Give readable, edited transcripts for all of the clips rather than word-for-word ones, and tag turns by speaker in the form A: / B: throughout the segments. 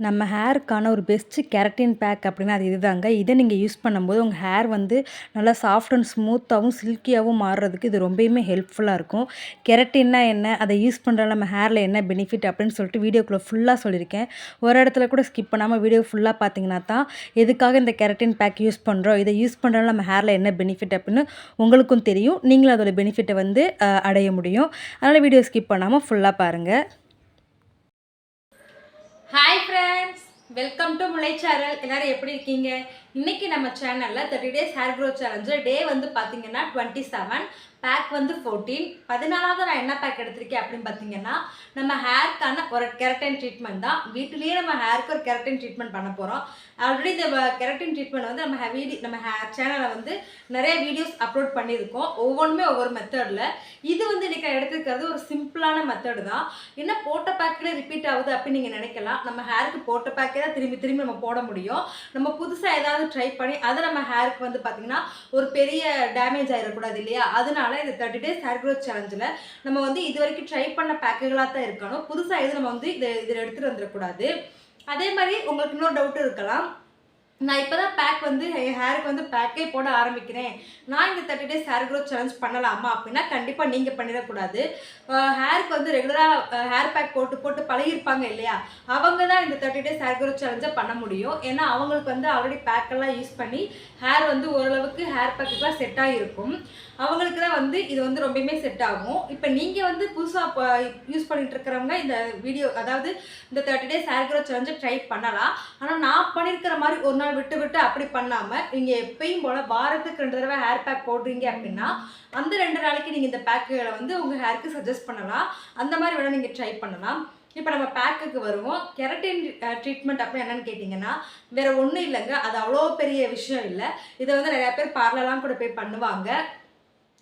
A: நம்ம ஹேருக்கான ஒரு best keratin back அப்படின்னா அது இதுதாங்க. இதை நீங்கள் யூஸ் பண்ணும்போது உங்கள் ஹேர் வந்து நல்லா சாஃப்ட் அண்ட் ஸ்மூத்தாகவும் சில்கியாகவும் மாறுறதுக்கு இது ரொம்பவுமே ஹெல்ப்ஃபுல்லாக இருக்கும். கெரட்டின்னா என்ன, அதை யூஸ் பண்ணுறதால நம்ம ஹேரில் என்ன பெனிஃபிட் அப்படின்னு சொல்லிட்டு வீடியோக்குள்ளே ஃபுல்லாக சொல்லியிருக்கேன். ஒரு இடத்துல கூட ஸ்கிப் பண்ணாமல் வீடியோ ஃபுல்லாக பார்த்தீங்கன்னா தான் எதுக்காக இந்த கெரட்டின் பேக் யூஸ் பண்ணுறோம், இதை யூஸ் பண்ணுறதால நம்ம ஹேரில் என்ன பெனிஃபிட் அப்படின்னு உங்களுக்கும் தெரியும். நீங்களும் அதோட பெனிஃபிட்டை வந்து அடைய முடியும். அதனால் வீடியோ ஸ்கிப் பண்ணாமல் ஃபுல்லாக பாருங்கள்.
B: ஹாய் ஃப்ரெண்ட்ஸ், வெல்கம் டு முளை சேனல். எல்லாரும் எப்படி இருக்கீங்க? இன்னைக்கு நம்ம சேனலில் 30 டேஸ் ஹேர் க்ரோத் சேலஞ்சு டே வந்து பார்த்தீங்கன்னா 27, பேக் வந்து 14. 14வது நான் என்ன பேக் எடுத்திருக்கேன் அப்படின்னு பார்த்தீங்கன்னா நம்ம ஹேர்க்கான ஒரு கெரட்டின் ட்ரீட்மெண்ட் தான். வீட்டிலேயே நம்ம ஹேருக்கு ஒரு கெரட்டின் ட்ரீட்மெண்ட் பண்ண போகிறோம். ஆல்ரெடி இந்த கெரட்டின் ட்ரீட்மெண்ட் வந்து நம்ம ஹேர் சேனலில் வந்து நிறைய வீடியோஸ் அப்லோட் பண்ணியிருக்கோம், ஒவ்வொன்றுமே ஒவ்வொரு மெத்தடில். இது வந்து இன்றைக்கி நான் எடுத்துக்கிறது ஒரு சிம்பிளான மெத்தடு தான். என்ன போட்ட பேக்கில் ரிப்பீட் ஆகுது அப்படின்னு நீங்கள் நினைக்கலாம். நம்ம ஹேருக்கு போட்ட பேக்கே தான் திரும்பி திரும்பி நம்ம போட முடியும். நம்ம புதுசாக ஏதாவது ட்ரை பண்ணி அதை நம்ம ஹேருக்கு வந்து பார்த்திங்கன்னா ஒரு பெரிய டேமேஜ் ஆகிடக்கூடாது இல்லையா? அதனால இந்த 30 டேஸ் ஹேர் க்ரோத் சேலஞ்சில் நம்ம வந்து இது வரைக்கும் ட்ரை பண்ண பேக்குகளாக தான் இருக்கணும். புதுசாக எது நம்ம வந்து இதில் எடுத்துகிட்டு வந்துடக்கூடாது. அதே மாதிரி உங்களுக்கு இன்னொரு டவுட் இருக்கலாம், நான் இப்போ தான் பேக் வந்து என் ஹேருக்கு வந்து பேக்கே போட ஆரம்பிக்கிறேன், நான் இந்த 30 டேஸ் ஹேர் க்ரோத் சேலஞ்ச் பண்ணலாமா அப்படின்னா கண்டிப்பாக நீங்கள் பண்ணிடக்கூடாது. ஹேருக்கு வந்து ரெகுலராக ஹேர் பேக் போட்டு போட்டு பழகிருப்பாங்க இல்லையா, அவங்க தான் இந்த 30 டேஸ் ஹேர் க்ரோத் சேலஞ்சை பண்ண முடியும். ஏன்னா அவங்களுக்கு வந்து ஆல்ரெடி பேக்கெல்லாம் யூஸ் பண்ணி ஹேர் வந்து ஓரளவுக்கு ஹேர் பேக்குக்கெலாம் செட் ஆகிருக்கும். அவங்களுக்கு தான் வந்து இது வந்து ரொம்பவுமே செட் ஆகும். இப்போ நீங்கள் வந்து புதுசாக யூஸ் பண்ணிட்டு இருக்கிறவங்க இந்த வீடியோ, அதாவது இந்த 30 டேஸ் ஹேர் க்ரோத் சேலஞ்சை ட்ரை பண்ணலாம். ஆனால் நான் பண்ணியிருக்கிற மாதிரி ஒரு நாள் விட்டு விட்டு அப்படி பண்ணாமல் நீங்கள் எப்பயும் போல் வாரத்துக்கு 2 தடவை ஹேர் பேக் போடுறீங்க அப்படின்னா அந்த 2 நாளைக்கு நீங்கள் இந்த பேக்குகளை வந்து உங்கள் ஹேருக்கு சஜஸ்ட் பண்ணலாம். அந்த மாதிரி வேணால் நீங்கள் ட்ரை பண்ணலாம். இப்போ நம்ம பேக்குக்கு வருவோம். கெரட்டின் ட்ரீட்மெண்ட் அப்படி என்னென்னு கேட்டிங்கன்னா வேறு ஒன்றும் இல்லைங்க, அது அவ்வளோ பெரிய விஷயம் இல்லை. இதை வந்து நிறையா பேர் பார்லர்லாம் கூட போய் பண்ணுவாங்க.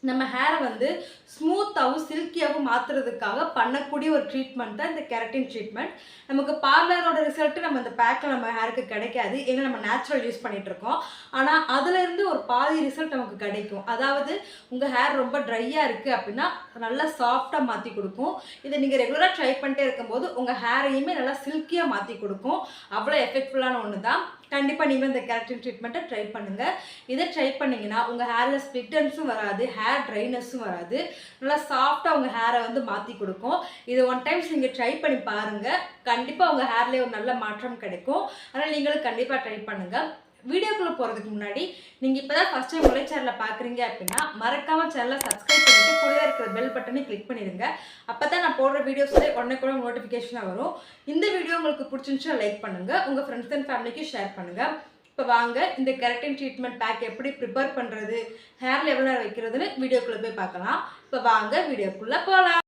B: நம்ம ஹேரை வந்து ஸ்மூத்தாகவும் சில்கியாகவும் மாற்றுறதுக்காக பண்ணக்கூடிய ஒரு ட்ரீட்மெண்ட் தான் இந்த கெரட்டின் ட்ரீட்மெண்ட். நமக்கு பார்லரோட ரிசல்ட்டு நம்ம இந்த பேக்கில் நம்ம ஹேருக்கு கிடைக்காது, ஏன்னா நம்ம நேச்சுரல் யூஸ் பண்ணிகிட்ருக்கோம். ஆனால் அதுலேருந்து ஒரு பாதி ரிசல்ட் நமக்கு கிடைக்கும். அதாவது உங்கள் ஹேர் ரொம்ப ட்ரையாக இருக்குது அப்படின்னா நல்லா சாஃப்டாக மாற்றி கொடுக்கும். இதை நீங்கள் ரெகுலராக ட்ரை பண்ணிட்டே இருக்கும்போது உங்கள் ஹேரையுமே நல்லா சில்கியாக மாற்றி கொடுக்கும். அவ்வளோ எஃபெக்ட்ஃபுல்லான ஒன்று தான். கண்டிப்பாக நீங்கள் இந்த கெரட்டின் ட்ரீட்மெண்ட்டை ட்ரை பண்ணுங்கள். இதை ட்ரை பண்ணிங்கன்னா உங்கள் ஹேரில் ஸ்ப்ளிட்டன்ஸும் வராது, ஹேர் ட்ரைனஸும் வராது, நல்லா சாஃப்டாக உங்கள் ஹேரை வந்து மாற்றி கொடுக்கும். இது 1 டைம்ஸ் நீங்கள் ட்ரை பண்ணி பாருங்கள். கண்டிப்பாக உங்கள் ஹேர்லேயே ஒரு நல்ல மாற்றம் கிடைக்கும். அதனால் நீங்களும் கண்டிப்பாக ட்ரை பண்ணுங்கள். வீடியோக்குள்ளே போகிறதுக்கு முன்னாடி நீங்கள் இப்போ தான் ஃபஸ்ட் டைம் முளை சேனலில் பார்க்குறீங்க அப்படின்னா மறக்காமல் சேனலை சப்ஸ்கிரைப் பண்ணிவிட்டு கூடவே இருக்கிற பெல் பட்டனை கிளிக் பண்ணிடுங்க. அப்போ தான் நான் போடுற வீடியோஸில் உடனே நோட்டிஃபிகேஷனாக வரும். இந்த வீடியோ உங்களுக்கு பிடிச்சிருந்துச்சுன்னா லைக் பண்ணுங்கள், உங்கள் ஃப்ரெண்ட்ஸ் அண்ட் ஃபேமிலிக்கு ஷேர் பண்ணுங்கள். இப்போ வாங்க இந்த கெரட்டின் ட்ரீட்மெண்ட் பேக் எப்படி ப்ரிப்பேர் பண்ணுறது, ஹேரில் எவ்வளோ நேரம் வைக்கிறதுன்னு வீடியோக்குள்ளே போய் பார்க்கலாம். இப்போ வாங்க வீடியோக்குள்ளே போகலாம்.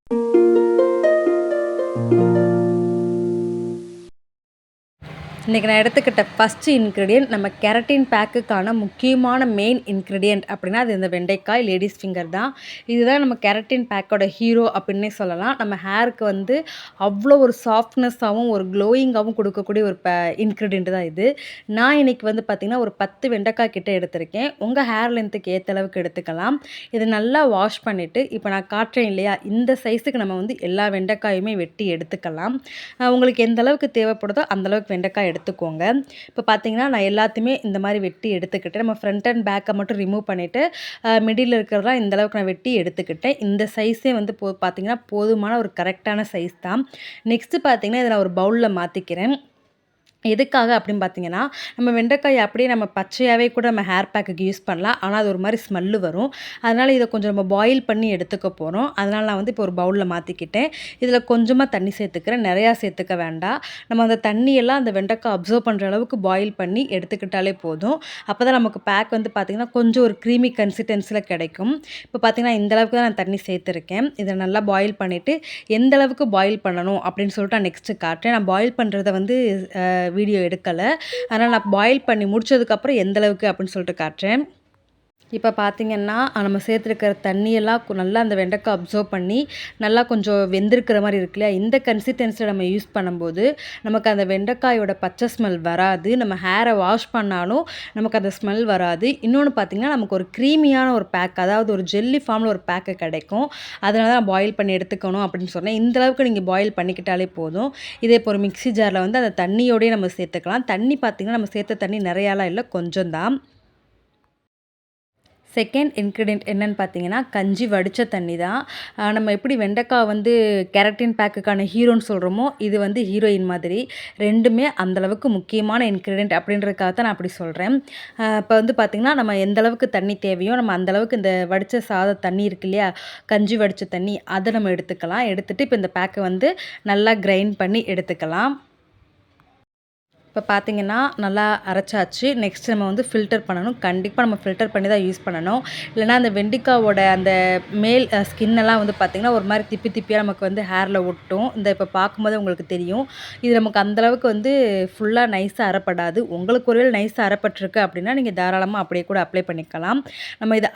A: இன்றைக்கி நான் எடுத்துக்கிட்ட ஃபஸ்ட்டு இன்க்ரீடியன்ட், நம்ம கெரட்டின் பேக்குக்கான முக்கியமான மெயின் இன்க்ரீடியன்ட் அப்படின்னா அது இந்த வெண்டைக்காய், லேடிஸ் ஃபிங்கர் தான். இதுதான் நம்ம கெரட்டின் பேக்கோட ஹீரோ அப்படின்னே சொல்லலாம். நம்ம ஹேருக்கு வந்து அவ்வளோ ஒரு சாஃப்ட்னஸாகவும் ஒரு க்ளோயிங்காகவும் கொடுக்கக்கூடிய ஒரு இன்க்ரீடியன்ட் தான் இது. நான் இன்றைக்கி வந்து பார்த்திங்கன்னா ஒரு 10 வெண்டைக்காய் கிட்ட எடுத்திருக்கேன். உங்கள் ஹேர் லென்த்துக்கு ஏற்ற அளவுக்கு எடுத்துக்கலாம். இதை நல்லா வாஷ் பண்ணிவிட்டு இப்போ நான் காட்டுறேன் இல்லையா, இந்த சைஸுக்கு நம்ம வந்து எல்லா வெண்டைக்காயுமே வெட்டி எடுத்துக்கலாம். உங்களுக்கு எந்த அளவுக்கு தேவைப்படுதோ அந்தளவுக்கு வெண்டைக்காய் எடுத்துக்கோங்க. இப்போ பார்த்தீங்கன்னா நான் எல்லாத்தையுமே இந்த மாதிரி வெட்டி எடுத்துக்கிட்டேன். நம்ம ஃப்ரண்ட் அண்ட் பேக்கை மட்டும் ரிமூவ் பண்ணிவிட்டு மிடில் இருக்கிறதெல்லாம் இந்த அளவுக்கு நான் வெட்டி எடுத்துக்கிட்டேன். இந்த சைஸே வந்து பார்த்தீங்கன்னா போதுமான ஒரு கரெக்டான சைஸ் தான். நெக்ஸ்ட்டு பார்த்தீங்கன்னா இதை நான் ஒரு பவுலில் மாற்றிக்கிறேன். எதுக்காக அப்படின்னு பார்த்தீங்கன்னா நம்ம வெண்டைக்காய் அப்படியே நம்ம பச்சையாகவே கூட நம்ம ஹேர் பேக்குக்கு யூஸ் பண்ணலாம், ஆனால் அது ஒரு மாதிரி ஸ்மெல்லு வரும். அதனால் இதை கொஞ்சம் நம்ம பாயில் பண்ணி எடுத்துக்க போகிறோம். அதனால் நான் வந்து இப்போ ஒரு பவுலில் மாற்றிக்கிட்டேன். இதில் கொஞ்சமாக தண்ணி சேர்த்துக்கிறேன், நிறையா சேர்த்துக்க வேண்டாம். நம்ம அந்த தண்ணியெல்லாம் அந்த வெண்டைக்காய் அப்சர்வ் பண்ணுற அளவுக்கு பாயில் பண்ணி எடுத்துக்கிட்டாலே போதும். அப்போ தான் நமக்கு பேக் வந்து பார்த்திங்கன்னா கொஞ்சம் ஒரு க்ரீமி கன்சிஸ்டன்சியில் கிடைக்கும். இப்போ பார்த்திங்கன்னா இந்த அளவுக்கு தான் நான் தண்ணி சேர்த்துருக்கேன். இதை நல்லா பாயில் பண்ணிவிட்டு எந்த அளவுக்கு பாயில் பண்ணணும் அப்படின்னு சொல்லிட்டு நான் நெக்ஸ்ட்டு காட்டுறேன். நான் பாயில் பண்ணுறத வந்து வீடியோ எடுக்கலை, அதனால் நான் பாயில் பண்ணி முடிச்சதுக்கப்புறம் எந்த அளவுக்கு அப்படின்னு சொல்லிட்டு காட்டுறேன். இப்போ பார்த்தீங்கன்னா, நம்ம சேர்த்துருக்கிற தண்ணியெல்லாம் நல்லா அந்த வெண்டைக்காய் அப்சர்வ் பண்ணி, நல்லா கொஞ்சம் வெந்திருக்கிற மாரி இருக்கு இல்லையா? இந்த கன்சிஸ்டன்சில நம்ம யூஸ் பண்ணும்போது, நமக்கு அந்த வெண்டைக்காயோட பச்சை ஸ்மெல் வராது. நம்ம ஹேரை வாஷ் பண்ணாலும் நமக்கு அந்த ஸ்மெல் வராது. இன்னொன்னு பார்த்தீங்கன்னா, நமக்கு ஒரு க்ரீமியான ஒரு பேக், அதாவது ஒரு ஜெல்லி ஃபார்ம்ல ஒரு பேக்கு கிடைக்கும். அதனால தான் பாயில் பண்ணி எடுத்துக்கணும் அப்படின்னு சொன்னேன். இந்த அளவுக்கு நீங்க பாயில் பண்ணிக்கிட்டாலே போதும். இதே இப்போ ஒரு மிக்ஸி ஜார்ல வந்து அந்த தண்ணியோடயே நம்ம சேர்த்துக்கலாம். தண்ணி பார்த்தீங்கன்னா, நம்ம சேர்த்த தண்ணி நெறையாலாம் இல்ல, கொஞ்சம் தான். செகண்ட் இன்க்ரீடியன்ட் என்னன்னு பார்த்தீங்கன்னா, கஞ்சி வடித்த தண்ணி தான். நம்ம எப்படி வெண்டைக்காய் வந்து கெரட்டின் பேக்குக்கான ஹீரோன்னு சொல்கிறோமோ, இது வந்து ஹீரோயின் மாதிரி. 2மே அந்த அளவுக்கு முக்கியமான இன்க்ரீடியன்ட் அப்படின்றதுக்காக தான் நான் அப்படி சொல்கிறேன். இப்போ வந்து பார்த்திங்கன்னா, நம்ம எந்த அளவுக்கு தண்ணி தேவையோ, நம்ம அந்த அளவுக்கு இந்த வடித்த சாத தண்ணி இருக்கு இல்லையா? கஞ்சி வடித்த தண்ணி, அதை நம்ம எடுத்துக்கலாம். எடுத்துட்டு இப்போ இந்த பேக்கை வந்து நல்லா கிரைண்ட் பண்ணி எடுத்துக்கலாம். இப்போ பார்த்தீங்கன்னா, நல்லா அரைச்சாச்சு. நெக்ஸ்ட் நம்ம வந்து ஃபில்டர் பண்ணணும். கண்டிப்பாக நம்ம ஃபில்டர் பண்ணி தான் யூஸ் பண்ணணும். இல்லைனா அந்த வெண்டைக்காவோட அந்த மேல் ஸ்கின்னெல்லாம் வந்து பார்த்திங்கன்னா, ஒரு மாரி திப்பி திப்பியா நமக்கு வந்து ஹேரில் ஒட்டும். இப்போ பார்க்கும்போதே உங்களுக்கு தெரியும். இது நமக்கு அந்த அளவுக்கு வந்து ஃபுல்லாக நைஸாக அரைப்படாது. உங்களுக்கு ஒருவேளை நைஸாக அரைப்பட்டிருக்கு அப்படின்னா, நீங்கள் தாராளமாக அப்படியே கூட அப்ளை பண்ணிக்கலாம். நம்ம இதை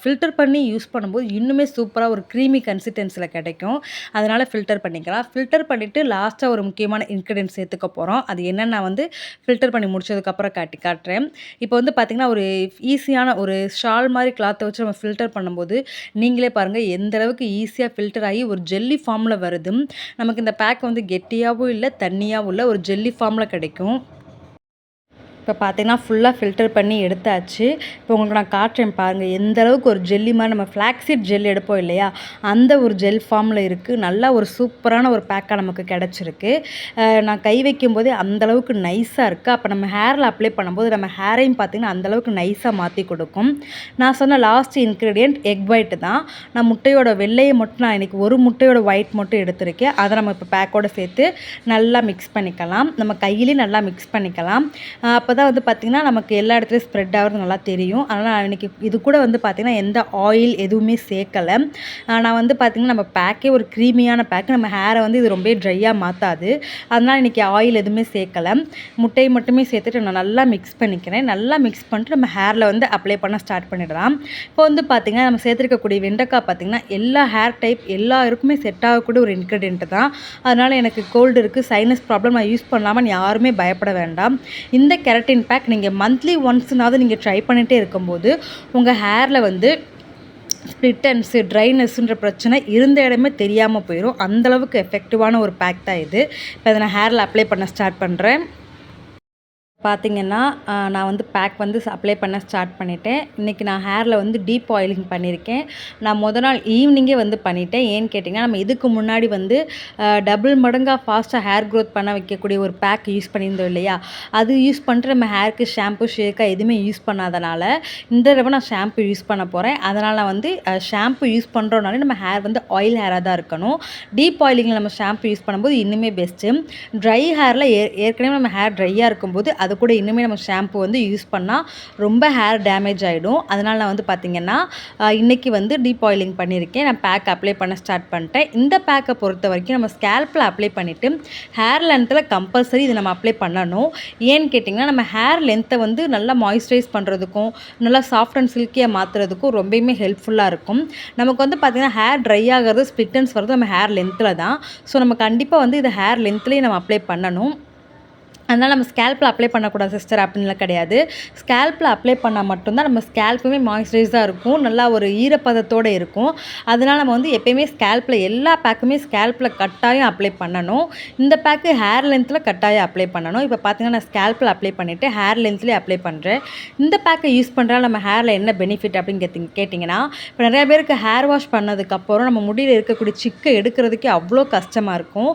A: ஃபில்டர் பண்ணி யூஸ் பண்ணும்போது இன்னுமே சூப்பராக ஒரு க்ரீமி கன்சிஸ்டன்சியில் கிடைக்கும். அதனால் ஃபில்டர் பண்ணிக்கலாம். ஃபில்டர் பண்ணிவிட்டு லாஸ்ட்டாக ஒரு முக்கியமான இன்க்ரீடியன்ட் சேர்த்துக்க போகிறோம். அது என்னென்னா வந்து ஃபில்டர் பண்ணி முடிச்சதுக்கப்புறம் காட்டுறேன். இப்போ வந்து பார்த்திங்கன்னா, ஒரு ஈஸியான ஒரு ஷால் மாதிரி கிளாத்தை வச்சு நம்ம ஃபில்டர் பண்ணும்போது, நீங்களே பாருங்கள் எந்த அளவுக்கு ஈஸியாக ஃபில்டர் ஆகி ஒரு ஜெல்லி ஃபார்மில் வருது. நமக்கு இந்த பேக் வந்து கெட்டியாகவும் இல்லை, தண்ணியாகவும் இல்லை, ஒரு ஜெல்லி ஃபார்மில் கிடைக்கும். இப்போ பார்த்தீங்கன்னா, ஃபுல்லாக ஃபில்டர் பண்ணி எடுத்தாச்சு. இப்போ உங்களுக்கு நான் காட்டுறேன் பாருங்கள். எந்த அளவுக்கு ஒரு ஜெல்லி மாதிரி நம்ம ஃப்ளாக்ஸீட் ஜெல் எடுப்போம் இல்லையா? அந்த ஒரு ஜெல் ஃபார்மில் இருக்குது. நல்லா ஒரு சூப்பரான ஒரு பேக்காக நமக்கு கிடச்சிருக்கு. நான் கை வைக்கும்போதே அந்தளவுக்கு நைஸாக இருக்குது. அப்போ நம்ம ஹேரில் அப்ளை பண்ணும்போது நம்ம ஹேரையும் பார்த்திங்கன்னா அந்தளவுக்கு நைஸாக மாற்றி கொடுக்கும். நான் சொன்ன லாஸ்ட் இன்க்ரீடியன்ட் எக் ஒயிட் தான். நான் முட்டையோட வெள்ளையை மட்டும் நான் இன்றைக்கி ஒரு முட்டையோட ஒயிட் மட்டும் எடுத்திருக்கேன். அதை நம்ம இப்போ பேக்கோடு சேர்த்து நல்லா மிக்ஸ் பண்ணிக்கலாம். நம்ம கையிலேயே நல்லா மிக்ஸ் பண்ணிக்கலாம். அப்போ தான் வந்து பார்த்திங்கன்னா, நமக்கு எல்லா இடத்துலையும் ஸ்ப்ரெட் ஆகிறது நல்லா தெரியும். அதனால் நான் இன்றைக்கி இது கூட வந்து பார்த்திங்கன்னா, எந்த ஆயில் எதுவுமே சேர்க்கலை. நான் வந்து பார்த்திங்கன்னா, நம்ம பேக்கே ஒரு க்ரீமியான பேக். நம்ம ஹேரை வந்து இது ரொம்ப ட்ரையாக மாற்றாது. அதனால் இன்றைக்கி ஆயில் எதுவுமே சேர்க்கலை. முட்டையை மட்டுமே சேர்த்துட்டு நான் நல்லா மிக்ஸ் பண்ணிக்கிறேன். நல்லா மிக்ஸ் பண்ணிட்டு நம்ம ஹேரில் வந்து அப்ளை பண்ண ஸ்டார்ட் பண்ணிடலாம். இப்போ வந்து பார்த்திங்கன்னா, நம்ம சேர்த்துருக்கக்கூடிய வெண்டைக்காய் பார்த்திங்கன்னா, எல்லா ஹேர் டைப் எல்லாருக்குமே செட் ஆகக்கூடிய ஒரு இன்க்ரீடியன்ட் தான். அதனால் எனக்கு கோல்டு இருக்குது, சைனஸ் ப்ராப்ளம், நான் யூஸ் பண்ணாமல் யாருமே பயப்பட வேண்டாம். இந்த கெரட்டின் பேக் நீங்கள் மந்த்லி ஒன்ஸ்னாவது நீங்கள் ட்ரை பண்ணிகிட்டே இருக்கும்போது உங்கள் ஹேரில் வந்து ஸ்ப்ளிட்டன்ஸு, ட்ரைனஸ்ன்ற பிரச்சனை இருந்த இடமே தெரியாமல் போயிடும். அந்தளவுக்கு எஃபெக்டிவான ஒரு பேக் தான் இது. இப்போ அதை நான் ஹேரில் அப்ளை பண்ண ஸ்டார்ட் பண்ணுறேன். பார்த்திங்கன்னா, நான் வந்து பேக் வந்து அப்ளை பண்ண ஸ்டார்ட் பண்ணிட்டேன். இன்றைக்கி நான் ஹேரில் வந்து டீப் ஆயிலிங் பண்ணியிருக்கேன். நான் நாள் ஈவினிங்கே வந்து பண்ணிட்டேன். ஏன்னு கேட்டிங்கன்னா, நம்ம இதுக்கு முன்னாடி வந்து டபுள் மடங்காக ஃபாஸ்ட்டாக ஹேர் க்ரோத் பண்ண வைக்கக்கூடிய ஒரு பேக் யூஸ் பண்ணியிருந்தோம் இல்லையா? அது யூஸ் பண்ணிட்டு நம்ம ஹேருக்கு ஷாம்பு, ஷேக்காக எதுவுமே யூஸ் பண்ணாதனால இந்த தடவை நான் ஷாம்பு யூஸ் பண்ண போகிறேன். அதனால் நான் வந்து ஷாம்பு யூஸ் பண்ணுறோனாலே நம்ம ஹேர் வந்து ஆயில் ஹேராக தான் இருக்கணும். டீப் ஆயிலிங்கில் நம்ம ஷாம்பு யூஸ் பண்ணும்போது இன்னுமே பெஸ்ட்டு. ட்ரை ஹேரில் ஏற்கனவே நம்ம ஹேர் ட்ரையாக இருக்கும்போது அது கூட இன்னுமே நம்ம ஷாம்பு வந்து யூஸ் பண்ணால் ரொம்ப ஹேர் டேமேஜ் ஆகிடும். அதனால் நான் வந்து பார்த்திங்கன்னா, இன்றைக்கி வந்து டீப் ஆயிலிங் பண்ணியிருக்கேன். நான் பேக் அப்ளை பண்ண ஸ்டார்ட் பண்ணிட்டேன். இந்த பேக்கை பொறுத்த வரைக்கும் நம்ம ஸ்கேல்பில் அப்ளை பண்ணிவிட்டு ஹேர் லென்த்தில் கம்பல்சரி இதை நம்ம அப்ளை பண்ணணும். ஏன்னு கேட்டிங்கன்னா, நம்ம ஹேர் லென்த்தை வந்து நல்லா மாய்ஸ்சரைஸ் பண்ணுறதுக்கும் நல்லா சாஃப்ட் அண்ட் சில்கியாக மாற்றுறதுக்கும் ரொம்பவுமே ஹெல்ப்ஃபுல்லாக இருக்கும். நமக்கு வந்து பார்த்திங்கன்னா, ஹேர் ட்ரை ஆகிறது, ஸ்ப்ளிட்டன்ஸ் வரது நம்ம ஹேர் லென்த்தில் தான். ஸோ நம்ம கண்டிப்பாக வந்து இதை ஹேர் லென்த்லேயே நம்ம அப்ளை பண்ணணும். அதனால் நம்ம ஸ்கேல்பில் அப்ளை பண்ணக்கூடாது சிஸ்டர் அப்படின்லாம் கிடையாது. ஸ்கேல்பில் அப்ளை பண்ணால் மட்டும்தான் நம்ம ஸ்கேல்ப்புமே மாய்ஸ்சரைஸாக இருக்கும், நல்லா ஒரு ஈரப்பதத்தோடு இருக்கும். அதனால் நம்ம வந்து எப்போயுமே ஸ்கேல்பில் எல்லா பேக்குமே ஸ்கேல்பில் கட்டாயம் அப்ளை பண்ணணும். இந்த பேக்கு ஹேர் லென்த்தில் கட்டாயம் அப்ளை பண்ணணும். இப்போ பார்த்திங்கன்னா, நான் ஸ்கேல்பில் அப்ளை பண்ணிவிட்டு ஹேர் லென்த்லேயே அப்ளை பண்ணுறேன். இந்த பேக்கை யூஸ் பண்ணுறால் நம்ம ஹேரில் என்ன பெனிஃபிட் அப்படின்னு கேட்டிங்கன்னா, இப்போ நிறையா பேருக்கு ஹேர் வாஷ் பண்ணதுக்கப்புறம் நம்ம முடியில் இருக்கக்கூடிய சிக்கை எடுக்கிறதுக்கே அவ்வளோ கஷ்டமாக இருக்கும்.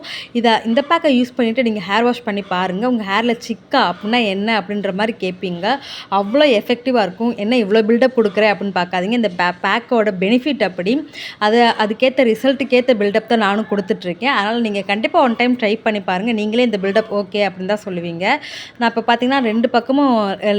A: இந்த பேக்கை யூஸ் பண்ணிவிட்டு நீங்கள் ஹேர் வாஷ் பண்ணி பாருங்கள். உங்கள் ஹேரில் சிக்கா அப்படின்னா என்ன அப்படின்ற மாதிரி கேட்பீங்க. அவ்வளோ எஃபெக்டிவாக இருக்கும். என்ன இவ்வளோ பில்டப் கொடுக்குறேன் அப்படின்னு பார்க்காதீங்க. இந்த பேக்கோட பெனிஃபிட் அப்படி, அதுக்கேற்ற ரிசல்ட்டுக்கேற்ற பில்டப் தான் நானும் கொடுத்துட்ருக்கேன். அதனால் நீங்கள் கண்டிப்பாக ஒன் டைம் ட்ரை பண்ணி பாருங்கள். நீங்களே இந்த பில்டப் ஓகே அப்படின்னு தான் சொல்லுவீங்க. நான் இப்போ பார்த்தீங்கன்னா 2 பக்கமும்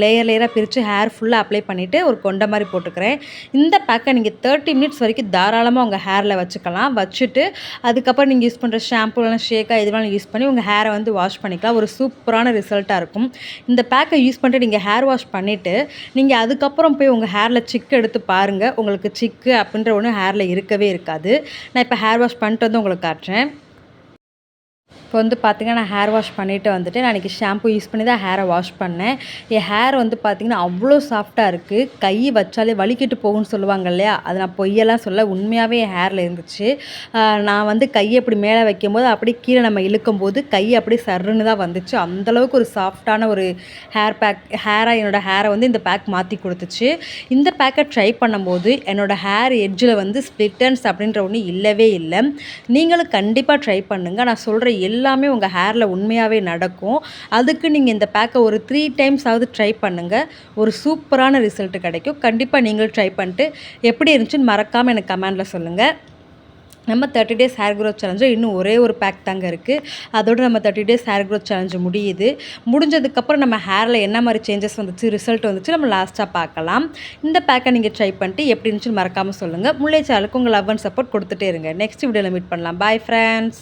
A: லேயராக பிரித்து ஹேர் ஃபுல்லாக அப்ளை பண்ணிவிட்டு ஒரு கொண்டை மாதிரி போட்டுக்கிறேன். இந்த பேக்கை நீங்கள் 30 மினிட்ஸ் வரைக்கும் தாராளமாக உங்கள் ஹேரில் வச்சுக்கலாம். வச்சுட்டு அதுக்கப்புறம் நீங்கள் யூஸ் பண்ணுற ஷாம்பு இல்லைனா ஷேக்காக எது வேணாலும் யூஸ் பண்ணி உங்கள் ஹேரை வந்து வாஷ் பண்ணிக்கலாம். ஒரு சூப்பரான சூப்பரான ரிசல்ட்டாக இருக்கும். இந்த பேக்கை யூஸ் பண்ணிட்டு நீங்கள் ஹேர் வாஷ் பண்ணிவிட்டு நீங்கள் அதுக்கப்புறம் போய் உங்கள் ஹேரில் சிக்கு எடுத்து பாருங்கள். உங்களுக்கு சிக்கு அப்படின்ற ஒன்று ஹேரில் இருக்கவே இருக்காது. நான் இப்போ ஹேர் வாஷ் பண்ணிட்டு வந்து உங்களுக்கு காட்டுறேன். இப்போ வந்து பார்த்திங்கன்னா நான் ஹேர் வாஷ் பண்ணிவிட்டு வந்துட்டு நான் இன்றைக்கி ஷாம்பு யூஸ் பண்ணி தான் ஹேரை வாஷ் பண்ணேன். என் ஹேர் வந்து பார்த்திங்கன்னா அவ்வளோ சாஃப்டாக இருக்குது. கை வச்சாலே வலிக்கிட்டு போகும்னு சொல்லுவாங்க இல்லையா, அது நான் பொய்யெல்லாம் சொல்ல, உண்மையாகவே என் ஹேரில் இருந்துச்சு. நான் வந்து கையை இப்படி மேலே வைக்கும்போது அப்படியே கீழே நம்ம இழுக்கும்போது கை அப்படியே சர்ருன்னு தான் வந்துச்சு. அந்தளவுக்கு ஒரு சாஃப்டான ஒரு ஹேராக என்னோடய ஹேரை வந்து இந்த பேக் மாற்றி கொடுத்துச்சு. இந்த பேக்கை ட்ரை பண்ணும்போது என்னோடய ஹேர் எட்ஜில் வந்து ஸ்ப்ளிட்டன்ஸ் அப்படின்ற ஒன்று இல்லவே இல்லை. நீங்களும் கண்டிப்பாக ட்ரை பண்ணுங்கள். நான் சொல்கிற எல்லாமே உங்கள் ஹேரில் உண்மையாகவே நடக்கும். அதுக்கு நீங்கள் இந்த பேக்கை ஒரு 3 டைம்ஸ் ஆவது ட்ரை பண்ணுங்கள். ஒரு சூப்பரான ரிசல்ட் கிடைக்கும். கண்டிப்பாக நீங்களும் ட்ரை பண்ணிட்டு எப்படி இருந்துச்சுன்னு மறக்காமல் எனக்கு கமெண்டில் சொல்லுங்கள். நம்ம 30 டேஸ் ஹேர் க்ரோத் சேலஞ்சில் இன்னும் ஒரே ஒரு பேக் தாங்க இருக்குது. அதோடு நம்ம 30 டேஸ் ஹேர் க்ரோத் சேலஞ்சு முடியுது. முடிஞ்சதுக்கப்புறம் நம்ம ஹேரில் என்ன மாதிரி சேஞ்சஸ் வந்துச்சு, ரிசல்ட் வந்துச்சு, நம்ம லாஸ்ட்டாக பார்க்கலாம். இந்த பேக்கை நீங்கள் ட்ரை பண்ணிட்டு எப்படி இருந்துச்சுன்னு மறக்காமல் சொல்லுங்கள். முல்லை சேனலுக்கு உங்கள் லவ் அண்ட் சப்போர்ட் கொடுத்துட்டே இருங்க. நெக்ஸ்ட் வீடியோவில் மீட் பண்ணலாம். Bye friends.